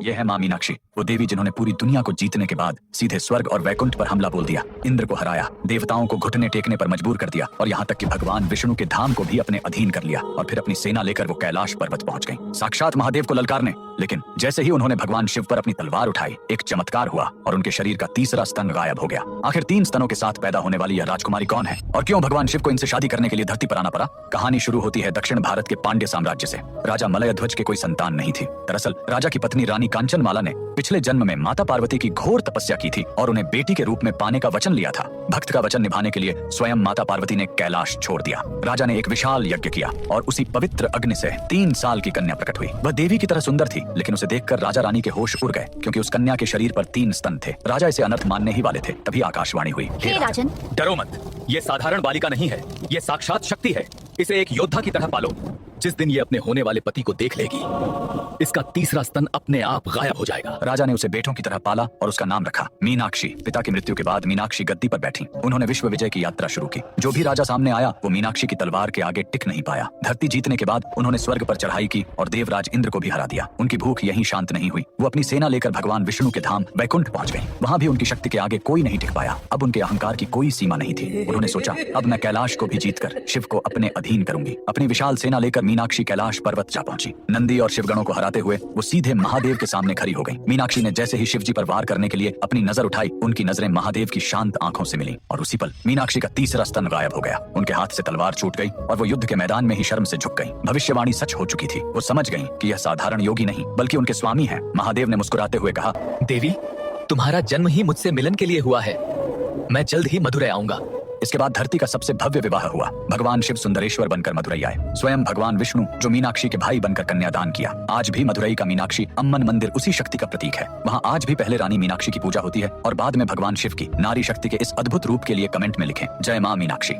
ये है माँ मीनाक्षी, वो देवी जिन्होंने पूरी दुनिया को जीतने के बाद सीधे स्वर्ग और वैकुंठ पर हमला बोल दिया, इंद्र को हराया, देवताओं को घुटने टेकने पर मजबूर कर दिया और यहाँ तक कि भगवान विष्णु के धाम को भी अपने अधीन कर लिया और फिर अपनी सेना लेकर वो कैलाश पर्वत पहुंच गई, साक्षात महादेव को ललकारने। लेकिन जैसे ही उन्होंने भगवान शिव पर अपनी तलवार उठाई, एक चमत्कार हुआ और उनके शरीर का तीसरा स्तन गायब हो गया। आखिर 3 स्तनों के साथ पैदा होने वाली यह राजकुमारी कौन है और क्यों भगवान शिव को इनसे शादी करने के लिए धरती पर आना पड़ा? कहानी शुरू होती है दक्षिण भारत के पांड्य साम्राज्य से। राजा मलयध्वज के कोई संतान नहीं थी। दरअसल राजा की पत्नी रानी कांचनमाला ने पिछले जन्म में माता पार्वती की घोर तपस्या की थी और उन्हें बेटी के रूप में पाने का वचन लिया था। भक्त का वचन निभाने के लिए स्वयं माता पार्वती ने कैलाश छोड़ दिया। राजा ने एक विशाल यज्ञ किया और उसी पवित्र अग्नि से 3 साल की कन्या प्रकट हुई। वह देवी की तरह सुंदर थी, लेकिन उसे देखकर राजा रानी के होश उड़ गए, क्योंकि उस कन्या के शरीर पर 3 स्तन थे। राजा इसे अनर्थ मानने ही वाले थे, तभी आकाशवाणी हुई, हे राजन, डरो मत, ये साधारण बालिका नहीं है, ये साक्षात शक्ति है। इसे एक योद्धा की तरह पालो। जिस दिन ये अपने होने वाले पति को देख लेगी, इसका तीसरा स्तन अपने आप गायब हो जाएगा। राजा ने उसे बेटों की तरह पाला और उसका नाम रखा मीनाक्षी। पिता की मृत्यु के बाद मीनाक्षी गद्दी पर बैठी। उन्होंने विश्व विजय की यात्रा शुरू की। जो भी राजा सामने आया वो मीनाक्षी की तलवार के आगे टिक नहीं पाया। धरती जीतने के बाद उन्होंने स्वर्ग पर चढ़ाई की और देवराज इंद्र को भी हरा दिया। उनकी भूख यहीं शांत नहीं हुई। वो अपनी सेना लेकर भगवान विष्णु के धाम वैकुंठ पहुंच गई। वहां भी उनकी शक्ति के आगे कोई नहीं टिक पाया। अब उनके अहंकार की कोई सीमा नहीं थी। उन्होंने सोचा, अब मैं कैलाश को भी जीतकर शिव को अपने अधीन करूंगी। अपनी विशाल सेना लेकर मीनाक्षी कैलाश पर्वत जा पहुंची। नंदी और शिवगणों को हराते हुए वो सीधे महादेव के सामने खड़ी हो गई। मीनाक्षी ने जैसे ही शिवजी पर वार करने के लिए अपनी नजर उठाई, उनकी नजरें महादेव की शांत आंखों से मिली और उसी पल मीनाक्षी का तीसरा स्तन गायब हो गया। उनके हाथ से तलवार छूट गई और वो युद्ध के मैदान में ही शर्म से झुक गई। भविष्यवाणी सच हो चुकी थी। वो समझ गई कि यह साधारण योगी नहीं बल्कि उनके स्वामी है। महादेव ने मुस्कुराते हुए कहा, देवी, तुम्हारा जन्म ही मुझसे मिलन के लिए हुआ है। मैं जल्द ही मदुरै आऊंगा। इसके बाद धरती का सबसे भव्य विवाह हुआ। भगवान शिव सुंदरेश्वर बनकर मदुरै आए। स्वयं भगवान विष्णु जो मीनाक्षी के भाई बनकर कन्यादान किया। आज भी मदुरै का मीनाक्षी अम्मन मंदिर उसी शक्ति का प्रतीक है। वहाँ आज भी पहले रानी मीनाक्षी की पूजा होती है और बाद में भगवान शिव की। नारी शक्ति के इस अद्भुत रूप के लिए कमेंट में लिखें, जय माँ मीनाक्षी।